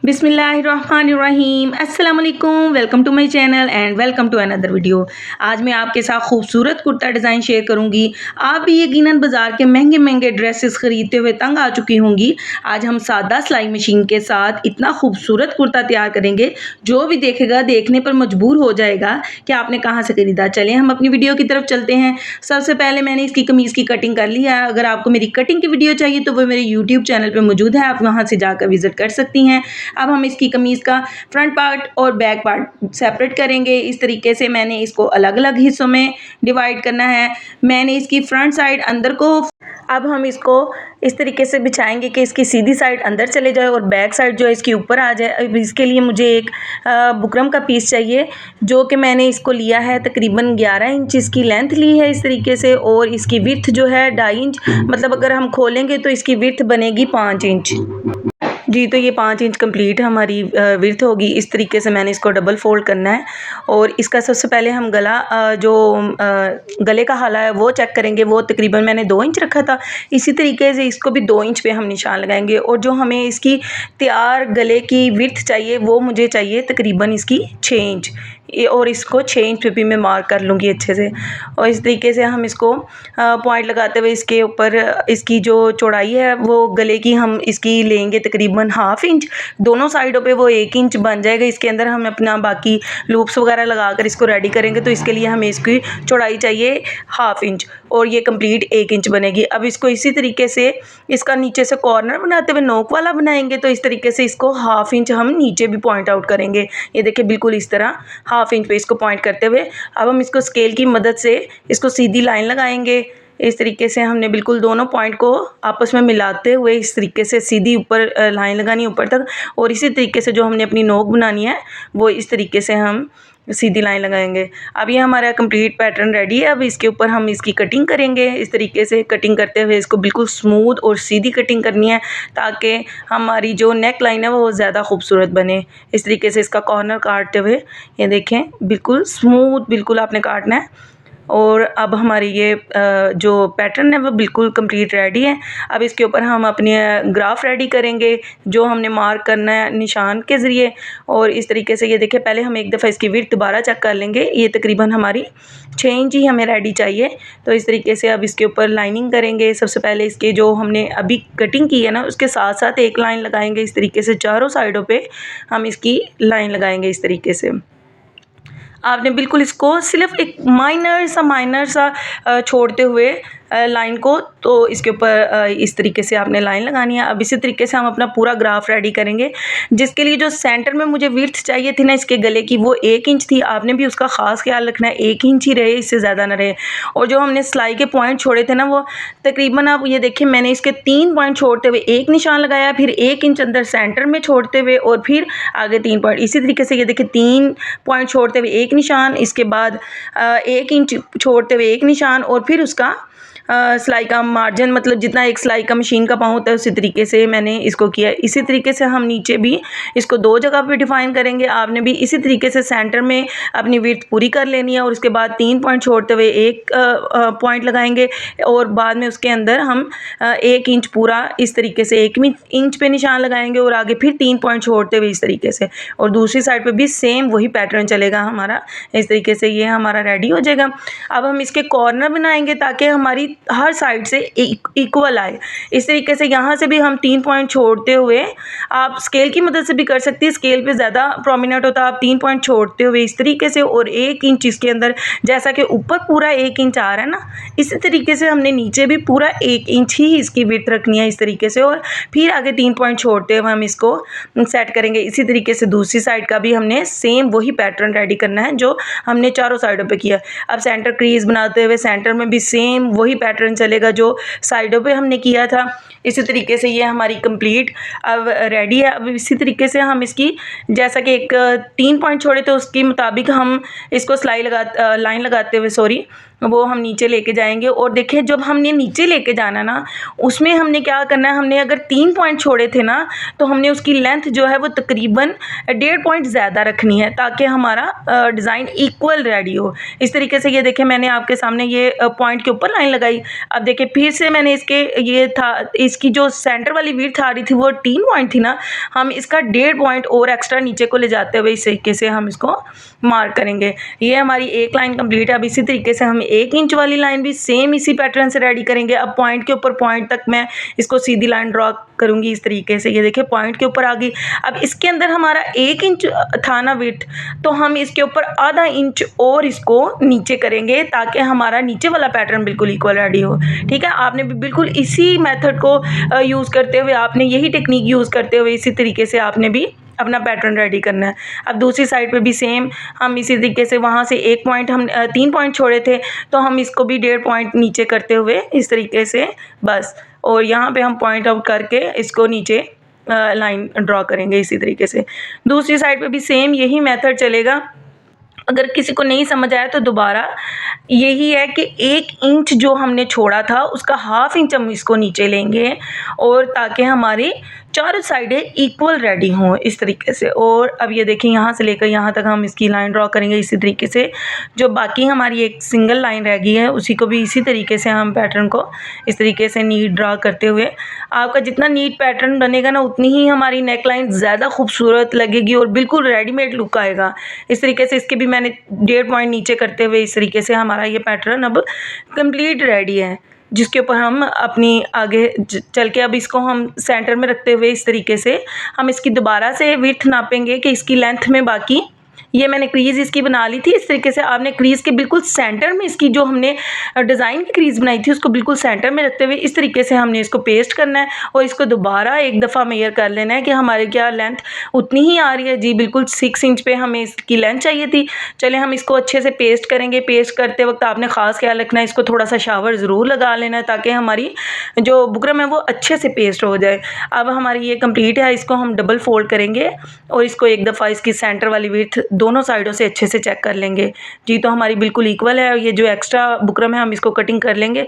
बिस्मिल्लाहिर्रहमानिर्रहीम अस्सलाम वालेकुम। Welcome to my channel and welcome to another video. आज मैं आपके साथ खूबसूरत कुर्ता डिज़ाइन शेयर करूंगी। आप भी यकीनन बाज़ार के महंगे महंगे ड्रेसेस खरीदते हुए तंग आ चुकी होंगी। आज हम सादा सिलाई मशीन के साथ इतना खूबसूरत कुर्ता तैयार करेंगे, जो भी देखेगा देखने पर मजबूर हो जाएगा कि आपने कहाँ से खरीदा। चलें हम अपनी वीडियो की तरफ चलते हैं। सबसे पहले मैंने इसकी कमीज़ की कटिंग कर ली है। अगर आपको मेरी कटिंग की वीडियो चाहिए तो वो मेरे यूट्यूब चैनल पर मौजूद है, आप वहाँ से जाकर विजिट कर सकती हैं। अब हम इसकी कमीज़ का फ्रंट पार्ट और बैक पार्ट सेपरेट करेंगे। इस तरीके से मैंने इसको अलग अलग हिस्सों में डिवाइड करना है। मैंने इसकी फ्रंट साइड अंदर को, अब हम इसको इस तरीके से बिछाएंगे कि इसकी सीधी साइड अंदर चले जाए और बैक साइड जो है इसके ऊपर आ जाए। अब इसके लिए मुझे एक बुकरम का पीस चाहिए, जो कि मैंने इसको लिया है तकरीबन 11 इंच इसकी लेंथ ली है इस तरीके से, और इसकी विड्थ जो है 2.5 इंच, मतलब अगर हम खोलेंगे तो इसकी विड्थ बनेगी 5 इंच जी। तो ये 5 इंच कंप्लीट हमारी विड्थ होगी। इस तरीके से मैंने इसको डबल फोल्ड करना है। और इसका सबसे पहले हम गला जो गले का हाला है वो चेक करेंगे। वो तकरीबन मैंने 2 इंच रखा था। इसी तरीके से इसको भी 2 इंच पे हम निशान लगाएंगे। और जो हमें इसकी तैयार गले की विड्थ चाहिए वो मुझे चाहिए तकरीबन इसकी 6 इंच, और इसको 6 इंच पे भी मैं मार्क कर लूँगी अच्छे से। और इस तरीके से हम इसको पॉइंट लगाते हुए इसके ऊपर इसकी जो चौड़ाई है वो गले की हम इसकी लेंगे तकरीबन 1/2 इंच। दोनों साइडों पे वो 1 इंच बन जाएगा। इसके अंदर हम अपना बाकी लूप्स वगैरह लगाकर इसको रेडी करेंगे, तो इसके लिए हमें इसकी चौड़ाई चाहिए 1/2 इंच, और ये कंप्लीट 1 इंच बनेगी। अब इसको इसी तरीके से इसका नीचे से कॉर्नर बनाते हुए नोक वाला बनाएंगे, तो इस तरीके से इसको 1/2 इंच हम नीचे भी पॉइंट आउट करेंगे। ये देखिए बिल्कुल इस तरह 1/2 इंच पे इसको पॉइंट करते हुए अब हम इसको स्केल की मदद से इसको सीधी लाइन लगाएंगे। इस तरीके से हमने बिल्कुल दोनों पॉइंट को आपस में मिलाते हुए इस तरीके से सीधी ऊपर लाइन लगानी ऊपर तक, और इसी तरीके से जो हमने अपनी नोक बनानी है वो इस तरीके से हम सीधी लाइन लगाएंगे। अब ये हमारा कंप्लीट पैटर्न रेडी है। अब इसके ऊपर हम इसकी कटिंग करेंगे। इस तरीके से कटिंग करते हुए इसको बिल्कुल स्मूथ और सीधी कटिंग करनी है, ताकि हमारी जो नेक लाइन है वो ज़्यादा खूबसूरत बने। इस तरीके से इसका कॉर्नर काटते हुए ये देखें बिल्कुल स्मूथ बिल्कुल आपने काटना है। और अब हमारी ये जो पैटर्न है वो बिल्कुल कंप्लीट रेडी है। अब इसके ऊपर हम अपने ग्राफ रेडी करेंगे, जो हमने मार्क करना है निशान के ज़रिए। और इस तरीके से ये देखिए पहले हम एक दफ़ा इसकी विड्थ दोबारा चेक कर लेंगे। ये तकरीबन हमारी 6 इंच ही हमें रेडी चाहिए। तो इस तरीके से अब इसके ऊपर लाइनिंग करेंगे। सबसे पहले इसके जो हमने अभी कटिंग की है ना उसके साथ साथ एक लाइन लगाएंगे। इस तरीके से चारों साइडों पर हम इसकी लाइन लगाएंगे। इस तरीके से आपने बिल्कुल इसको सिर्फ एक माइनर सा छोड़ते हुए लाइन को, तो इसके ऊपर इस तरीके से आपने लाइन लगानी है। अब इसी तरीके से हम अपना पूरा ग्राफ रेडी करेंगे, जिसके लिए जो सेंटर में मुझे विड्थ चाहिए थी ना इसके गले की वो 1 इंच थी। आपने भी उसका ख़ास ख्याल रखना है, 1 इंच ही रहे, इससे ज़्यादा ना रहे। और जो हमने सिलाई के पॉइंट छोड़े थे ना वो तकरीबन, आप ये देखिए मैंने इसके 3 पॉइंट छोड़ते हुए एक निशान लगाया, फिर 1 इंच अंदर सेंटर में छोड़ते हुए और फिर आगे 3 पॉइंट। इसी तरीके से ये देखिए 3 पॉइंट छोड़ते हुए एक निशान, इसके बाद 1 इंच छोड़ते हुए एक निशान, और फिर उसका सिलाई का मार्जिन, मतलब जितना एक सिलाई का मशीन का पाँव होता है उसी तरीके से मैंने इसको किया। इसी तरीके से हम नीचे भी इसको 2 जगह पे डिफाइन करेंगे। आपने भी इसी तरीके से सेंटर में अपनी विड्थ पूरी कर लेनी है, और उसके बाद 3 पॉइंट छोड़ते हुए एक पॉइंट लगाएंगे, और बाद में उसके अंदर हम 1 इंच पूरा इस तरीके से 1 इंच पे निशान लगाएंगे, और आगे फिर 3 पॉइंट छोड़ते हुए इस तरीके से, और दूसरी साइड पर भी सेम वही पैटर्न चलेगा हमारा। इस तरीके से ये हमारा रेडी हो जाएगा। अब हम इसके कॉर्नर बनाएंगे ताकि हमारी हर साइड से इक्वल आए। इस तरीके से यहाँ से भी हम 3 पॉइंट छोड़ते हुए, आप स्केल की मदद से भी कर सकती है, स्केल पे ज़्यादा प्रोमिनेंट होता है। आप 3 पॉइंट छोड़ते हुए इस तरीके से, और 1 इंच इसके अंदर, जैसा कि ऊपर पूरा 1 इंच आ रहा है ना, इसी तरीके से हमने नीचे भी पूरा 1 इंच ही इसकी विड्थ रखनी है इस तरीके से, और फिर आगे 3 पॉइंट छोड़ते हुए हम इसको सेट करेंगे। इसी तरीके से दूसरी साइड का भी हमने सेम वही पैटर्न रेडी करना है जो हमने चारों साइडों पे किया। अब सेंटर क्रीज बनाते हुए सेंटर में भी सेम वही पैटर्न चलेगा जो साइडों पे हमने किया था। इसी तरीके से ये हमारी कंप्लीट अब रेडी है। अब इसी तरीके से हम इसकी, जैसा कि एक 3 पॉइंट छोड़े थे उसके मुताबिक हम इसको लाइन लगाते हुए वो हम नीचे लेके जाएंगे। और देखिए जब हमने नीचे लेके जाना ना, उसमें हमने क्या करना है, हमने अगर 3 पॉइंट छोड़े थे ना, तो हमने उसकी लेंथ जो है वो तकरीबन 1.5 पॉइंट ज़्यादा रखनी है, ताकि हमारा डिज़ाइन इक्वल रेडी हो। इस तरीके से ये देखिए मैंने आपके सामने ये पॉइंट के ऊपर लाइन लगाई। अब देखिए फिर से मैंने ये था, इसकी जो सेंटर वाली विड्थ आ रही थी वो 3 पॉइंट थी ना, हम इसका 1.5 पॉइंट और एक्स्ट्रा नीचे को ले जाते हुए इस तरीके से हम इसको मार्क करेंगे। ये हमारी एक लाइन कंप्लीट है। अब इसी तरीके से हम 1 इंच वाली लाइन भी सेम इसी पैटर्न से रेडी करेंगे। अब पॉइंट के ऊपर पॉइंट तक मैं इसको सीधी लाइन ड्रॉ करूँगी इस तरीके से। ये देखिए पॉइंट के ऊपर आ गई। अब इसके अंदर हमारा 1 इंच था ना विड्थ, तो हम इसके ऊपर आधा इंच और इसको नीचे करेंगे, ताकि हमारा नीचे वाला पैटर्न बिल्कुल इक्वल रेडी हो। ठीक है, आपने भी बिल्कुल इसी मेथड को यूज़ करते हुए, आपने यही टेक्निक यूज़ करते हुए इसी तरीके से आपने भी अपना पैटर्न रेडी करना है। अब दूसरी साइड पे भी सेम हम इसी तरीके से, वहाँ से 1 पॉइंट हम 3 पॉइंट छोड़े थे, तो हम इसको भी 1.5 पॉइंट नीचे करते हुए इस तरीके से बस, और यहाँ पे हम पॉइंट आउट करके इसको नीचे लाइन ड्रॉ करेंगे इसी तरीके से। दूसरी साइड पे भी सेम यही मेथड चलेगा। अगर किसी को नहीं समझ आया तो दोबारा यही है कि 1 इंच जो हमने छोड़ा था उसका हाफ इंच हम इसको नीचे लेंगे, और ताकि हमारी चारों साइडें इक्वल रेडी हों इस तरीके से। और अब ये देखिए यहाँ से लेकर यहाँ तक हम इसकी लाइन ड्रॉ करेंगे इसी तरीके से। जो बाकी हमारी एक सिंगल लाइन रह गई है उसी को भी इसी तरीके से हम पैटर्न को इस तरीके से नीट ड्रॉ करते हुए, आपका जितना नीट पैटर्न बनेगा ना उतनी ही हमारी नेक लाइन ज़्यादा खूबसूरत लगेगी और बिल्कुल रेडीमेड लुक आएगा। इस तरीके से इसके भी मैंने 1.5 पॉइंट नीचे करते हुए इस तरीके से हमारा ये पैटर्न अब कंप्लीट रेडी है, जिसके ऊपर हम अपनी आगे चल के अब इसको हम सेंटर में रखते हुए इस तरीके से हम इसकी दोबारा से विड्थ नापेंगे कि इसकी लेंथ में बाकी ये मैंने क्रीज़ इसकी बना ली थी। इस तरीके से आपने क्रीज़ के बिल्कुल सेंटर में इसकी जो हमने डिज़ाइन की क्रीज़ बनाई थी उसको बिल्कुल सेंटर में रखते हुए इस तरीके से हमने इसको पेस्ट करना है, और इसको दोबारा एक दफ़ा मेजर कर लेना है कि हमारे क्या लेंथ उतनी ही आ रही है। जी बिल्कुल 6 इंच पे हमें इसकी लेंथ चाहिए थी। चले हम इसको अच्छे से पेस्ट करेंगे। पेस्ट करते वक्त आपने ख़ास ख्याल रखना है, इसको थोड़ा सा शावर ज़रूर लगा लेना है, ताकि हमारी जो बुकरम है वो अच्छे से पेस्ट हो जाए। अब हमारी ये कंप्लीट है। इसको हम डबल फोल्ड करेंगे और इसको एक दफ़ा इसकी सेंटर वाली विड्थ दोनों साइडों से अच्छे से चेक कर लेंगे। जी तो हमारी बिल्कुल इक्वल है। ये जो एक्स्ट्रा बुकरम है हम इसको कटिंग कर लेंगे।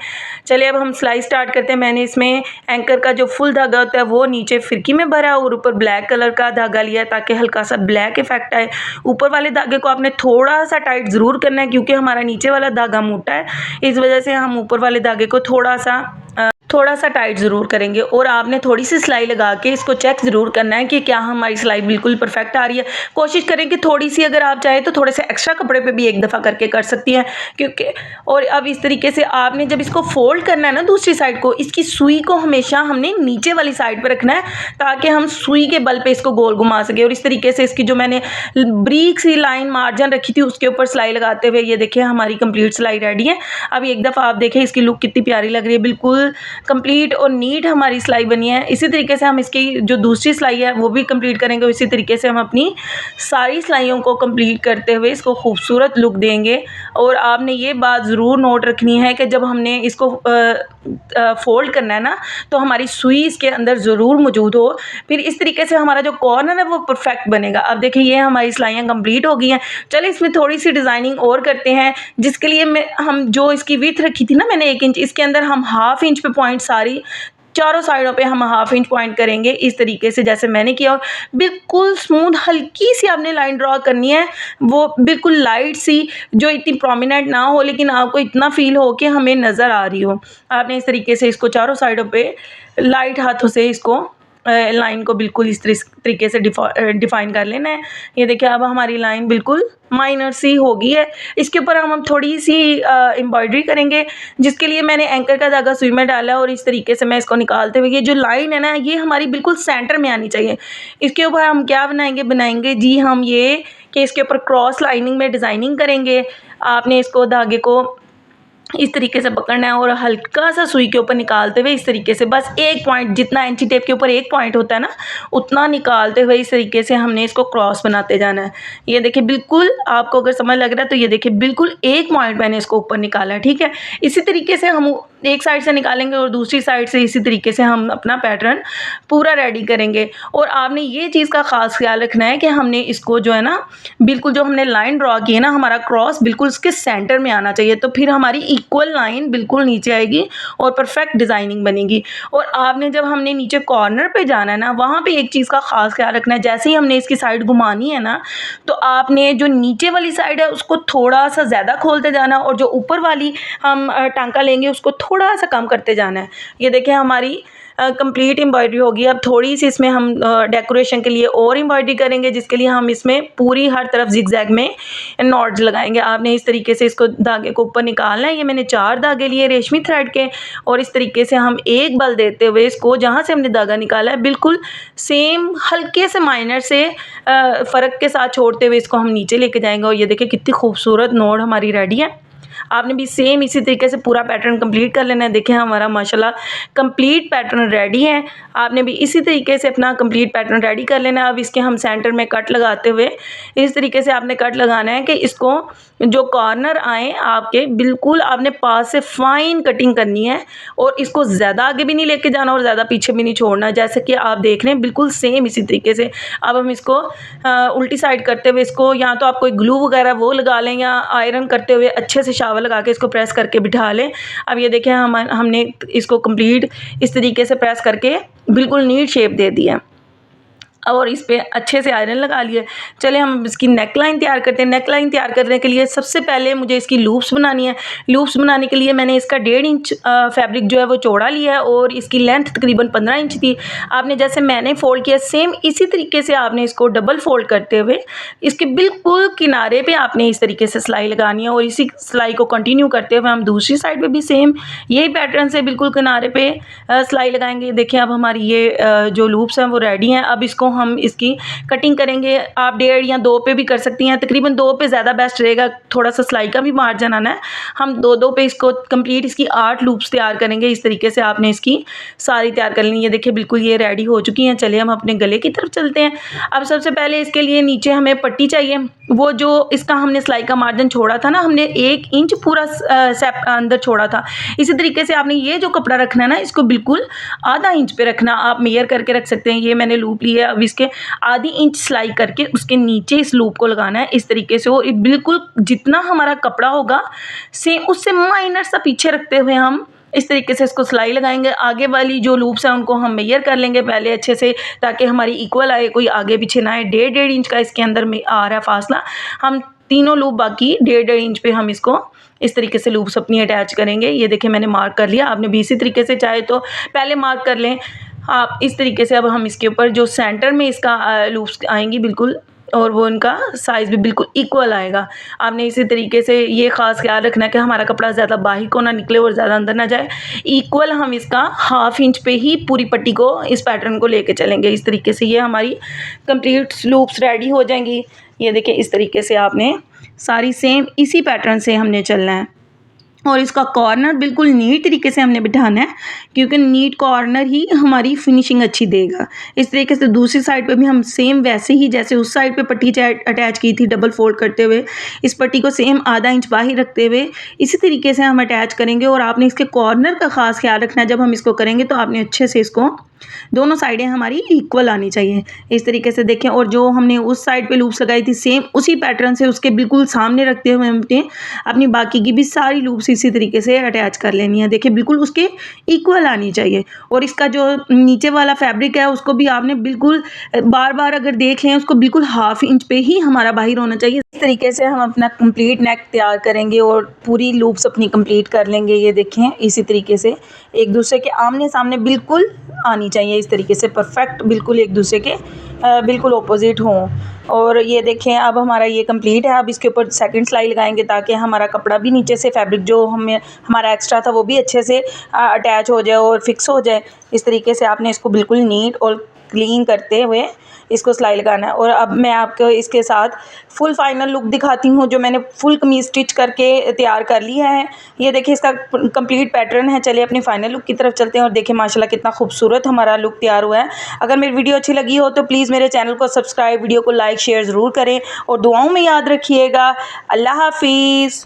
चलिए अब हम सिलाई स्टार्ट करते हैं। मैंने इसमें एंकर का जो फुल धागा होता है वो नीचे फिरकी में भरा और ऊपर ब्लैक कलर का धागा लिया, ताकि हल्का सा ब्लैक इफेक्ट आए। ऊपर वाले धागे को आपने थोड़ा सा टाइट ज़रूर करना है, क्योंकि हमारा नीचे वाला धागा मोटा है, इस वजह से हम ऊपर वाले धागे को थोड़ा सा टाइट ज़रूर करेंगे। और आपने थोड़ी सी सिलाई लगा के इसको चेक ज़रूर करना है कि क्या हमारी सिलाई बिल्कुल परफेक्ट आ रही है। कोशिश करें कि थोड़ी सी, अगर आप चाहें तो थोड़े से एक्स्ट्रा कपड़े पे भी एक दफ़ा करके कर सकती हैं, क्योंकि और अब इस तरीके से आपने जब इसको फोल्ड करना है ना दूसरी साइड को, इसकी सुई को हमेशा हमने नीचे वाली साइड पर रखना है, ताकि हम सुई के बल पर इसको गोल घुमा सके। और इस तरीके से इसकी जो मैंने ब्रीक सी लाइन मार्जिन रखी थी उसके ऊपर सिलाई लगाते हुए ये देखिए हमारी कंप्लीट सिलाई रेडी है। अब एक दफ़ा आप देखें इसकी लुक कितनी प्यारी लग रही है, बिल्कुल कंप्लीट और नीट हमारी सिलाई बनी है। इसी तरीके से हम इसकी जो दूसरी सिलाई है वो भी कंप्लीट करेंगे। इसी तरीके से हम अपनी सारी सिलाइयों को कंप्लीट करते हुए इसको खूबसूरत लुक देंगे। और आपने ये बात ज़रूर नोट रखनी है कि जब हमने इसको फोल्ड करना है ना, तो हमारी सुई इसके अंदर ज़रूर मौजूद हो, फिर इस तरीके से हमारा जो कॉर्नर है वो परफेक्ट बनेगा। अब देखिए ये हमारी सिलाइयाँ कंप्लीट हो गई हैं। चलिए इसमें थोड़ी सी डिज़ाइनिंग और करते हैं, जिसके लिए हम जो इसकी विड्थ रखी थी ना मैंने 1 इंच, इसके अंदर हम हाफ इंच पे पॉइंट सारी चारों साइडों पे हम हाफ इंच पॉइंट करेंगे इस तरीके से जैसे मैंने किया। और बिल्कुल स्मूथ हल्की सी आपने लाइन ड्रॉ करनी है, वो बिल्कुल लाइट सी, जो इतनी प्रोमिनेंट ना हो लेकिन आपको इतना फील हो कि हमें नज़र आ रही हो। आपने इस तरीके से इसको चारों साइडों पे लाइट हाथों से इसको लाइन को बिल्कुल इस तरीके से डिफ़ाइन कर लेना है। ये देखिए अब हमारी लाइन बिल्कुल माइनर सी हो गई है। इसके ऊपर हम थोड़ी सी एम्ब्रॉयडरी करेंगे, जिसके लिए मैंने एंकर का धागा सुई में डाला और इस तरीके से मैं इसको निकालते हुए ये जो लाइन है ना ये हमारी बिल्कुल सेंटर में आनी चाहिए। इसके ऊपर हम क्या बनाएंगे जी हम ये कि इसके ऊपर क्रॉस लाइनिंग में डिज़ाइनिंग करेंगे। आपने इसको धागे को इस तरीके से पकड़ना है और हल्का सा सुई के ऊपर निकालते हुए इस तरीके से बस एक पॉइंट, जितना इंची टेप के ऊपर एक पॉइंट होता है ना, उतना निकालते हुए इस तरीके से हमने इसको क्रॉस बनाते जाना है। ये देखिए बिल्कुल, आपको अगर समझ लग रहा है तो ये देखिए बिल्कुल एक पॉइंट मैंने इसको ऊपर निकाला है, ठीक है। इसी तरीके से हम एक साइड से निकालेंगे और दूसरी साइड से इसी तरीके से हम अपना पैटर्न पूरा रेडी करेंगे। और आपने ये चीज़ का ख़ास ख्याल रखना है कि हमने इसको जो है ना, बिल्कुल जो हमने लाइन ड्रॉ की है ना, हमारा क्रॉस बिल्कुल उसके सेंटर में आना चाहिए, तो फिर हमारी इक्वल लाइन बिल्कुल नीचे आएगी और परफेक्ट डिज़ाइनिंग बनेगी। और आपने जब हमने नीचे कॉर्नर पे जाना है ना, वहाँ पे एक चीज़ का ख़ास ख्याल रखना है, जैसे ही हमने इसकी साइड घुमानी है ना, तो आपने जो नीचे वाली साइड है उसको थोड़ा सा ज़्यादा खोलते जाना और जो ऊपर वाली हम टांका लेंगे उसको थोड़ा सा कम करते जाना है। ये देखिए हमारी कंप्लीट एम्ब्रॉयडरी होगी। अब थोड़ी सी इसमें हम डेकोरेशन के लिए और एम्ब्रॉयडरी करेंगे, जिसके लिए हम इसमें पूरी हर तरफ जिगजैग में नॉट्स लगाएंगे। आपने इस तरीके से इसको धागे को ऊपर निकालना है। ये मैंने 4 धागे लिए रेशमी थ्रेड के, और इस तरीके से हम एक बल देते हुए इसको, जहाँ से हमने धागा निकाला है, बिल्कुल सेम हल्के से माइनर से फ़र्क के साथ छोड़ते हुए इसको हम नीचे लेके जाएंगे। और ये देखिए कितनी खूबसूरत नॉट हमारी रेडी है। आपने भी सेम इसी तरीके से पूरा पैटर्न कंप्लीट कर लेना है। देखिए हमारा माशाल्लाह कंप्लीट पैटर्न रेडी है। आपने भी इसी तरीके से अपना कंप्लीट पैटर्न रेडी कर लेना है। अब इसके हम सेंटर में कट लगाते हुए इस तरीके से आपने कट लगाना है कि इसको जो कॉर्नर आए आपके, बिल्कुल आपने पास से फाइन कटिंग करनी है और इसको ज़्यादा आगे भी नहीं लेके जाना और ज़्यादा पीछे भी नहीं छोड़ना, जैसे कि आप देख रहे हैं बिल्कुल सेम इसी तरीके से। अब हम इसको उल्टी साइड करते हुए इसको, या तो आप कोई ग्लू वगैरह वो लगा लें, या आयरन करते हुए अच्छे से शावर लगा के इसको प्रेस करके बिठा लें। अब ये देखें हमने इसको कंप्लीट इस तरीके से प्रेस करके बिल्कुल नीट शेप दे दिया और इस पे अच्छे से आयरन लगा लिए। चले हम इसकी नेक लाइन तैयार करते हैं। नेक लाइन तैयार करने के लिए सबसे पहले मुझे इसकी लूप्स बनानी है। लूप्स बनाने के लिए मैंने इसका 1.5 इंच फैब्रिक जो है वो चौड़ा लिया है और इसकी लेंथ तकरीबन 15 इंच थी। आपने जैसे मैंने फ़ोल्ड किया सेम इसी तरीके से आपने इसको डबल फोल्ड करते हुए इसके बिल्कुल किनारे पर आपने इस तरीके से सिलाई लगानी है और इसी सिलाई को कंटिन्यू करते हुए हम दूसरी साइड पर भी सेम यही पैटर्न से बिल्कुल किनारे पर सिलाई लगाएंगे। देखिए अब हमारी ये जो लूप्स हैं वो रेडी हैं। अब इसको हम इसकी कटिंग करेंगे। आप 1.5 या 2 पे भी कर सकती हैं, तकरीबन 2 पे ज़्यादा बेस्ट रहेगा, थोड़ा सा सिलाई का भी मार्जिन आना है। हम 2-2 पे इसको कंप्लीट इसकी 8 लूप्स तैयार करेंगे। इस तरीके से आपने इसकी सारी तैयार कर लेनी है। देखिए बिल्कुल ये रेडी हो चुकी हैं। चलिए हम अपने गले की तरफ चलते हैं। अब सबसे पहले इसके लिए नीचे हमें पट्टी चाहिए। वो जो इसका हमने सिलाई का मार्जिन छोड़ा था ना, हमने 1 इंच पूरा अंदर छोड़ा था। इसी तरीके से आपने ये जो कपड़ा रखना है ना, इसको बिल्कुल आधा इंच पे रखना। आप मेयर करके रख सकते हैं। ये मैंने लूप ली है। अब इसके आधी इंच सिलाई करके उसके नीचे इस लूप को लगाना है इस तरीके से। और बिल्कुल जितना हमारा कपड़ा होगा सेम उससे माइनर सा पीछे रखते हुए हम इस तरीके से इसको सिलाई लगाएंगे। आगे वाली जो लूप्स हैं उनको हम मेयर कर लेंगे पहले अच्छे से, ताकि हमारी इक्वल आए, कोई आगे पीछे ना आए। 1.5 इंच का इसके अंदर में आ रहा है फासला। हम तीनों लूप बाकी 1.5 इंच पे हम इसको इस तरीके से लूप्स अपनी अटैच करेंगे। ये देखिए मैंने मार्क कर लिया। आपने भी इसी तरीके से चाहे तो पहले मार्क कर लें आप इस तरीके से। अब हम इसके ऊपर जो सेंटर में इसका लूप्स आएंगी बिल्कुल, और वो इनका साइज़ भी बिल्कुल इक्वल आएगा। आपने इसी तरीके से ये ख़ास ख्याल रखना है कि हमारा कपड़ा ज़्यादा बाहर को ना निकले और ज़्यादा अंदर ना जाए। इक्वल हम इसका 1/2 इंच पे ही पूरी पट्टी को, इस पैटर्न को लेके चलेंगे इस तरीके से। ये हमारी कंप्लीट लूप्स रेडी हो जाएंगी। ये देखिए इस तरीके से आपने सारी सेम इसी पैटर्न से हमने चलना है और इसका कॉर्नर बिल्कुल नीट तरीके से हमने बिठाना है, क्योंकि नीट कॉर्नर ही हमारी फिनिशिंग अच्छी देगा। इस तरीके से दूसरी साइड पे भी हम सेम वैसे ही जैसे उस साइड पे पट्टी अटैच की थी डबल फोल्ड करते हुए, इस पट्टी को सेम आधा इंच बाहर रखते हुए इसी तरीके से हम अटैच करेंगे। और आपने इसके कॉर्नर का ख़ास ख्याल रखना है। जब हम इसको करेंगे तो आपने अच्छे से इसको दोनों साइडें हमारी इक्वल आनी चाहिए इस तरीके से। देखें, और जो हमने उस साइड पे लूप्स लगाई थी सेम उसी पैटर्न से उसके बिल्कुल सामने रखते हुए हमने अपनी बाकी की भी सारी लूप्स इसी तरीके से अटैच कर लेनी है। देखिए बिल्कुल उसके इक्वल आनी चाहिए। और इसका जो नीचे वाला फैब्रिक है उसको भी आपने बिल्कुल बार बार अगर देख लें उसको बिल्कुल 1/2 इंच पे ही हमारा बाहर होना चाहिए। इस तरीके से हम अपना कंप्लीट नेक तैयार करेंगे और पूरी लूप्स अपनी कंप्लीट कर लेंगे। ये देखें इसी तरीके से एक दूसरे के आमने सामने बिल्कुल आनी चाहिए इस तरीके से, परफेक्ट बिल्कुल एक दूसरे के बिल्कुल ऑपोजिट हों। और ये देखें अब हमारा ये कंप्लीट है। अब इसके ऊपर सेकंड सिलाई लगाएंगे ताकि हमारा कपड़ा भी नीचे से फैब्रिक जो हमारा एक्स्ट्रा था वो भी अच्छे से अटैच हो जाए और फिक्स हो जाए। इस तरीके से आपने इसको बिल्कुल नीट और क्लीन करते हुए इसको सिलाई लगाना है। और अब मैं आपको इसके साथ फुल फाइनल लुक दिखाती हूँ जो मैंने फुल कमीज़ स्टिच करके तैयार कर लिया है। ये देखिए इसका कंप्लीट पैटर्न है। चलिए अपनी फाइनल लुक की तरफ चलते हैं और देखिए माशाल्लाह कितना खूबसूरत हमारा लुक तैयार हुआ है। अगर मेरी वीडियो अच्छी लगी हो तो प्लीज़ मेरे चैनल को सब्सक्राइब, वीडियो को लाइक शेयर ज़रूर करें और दुआओं में याद रखिएगा। अल्लाह हाफिज़।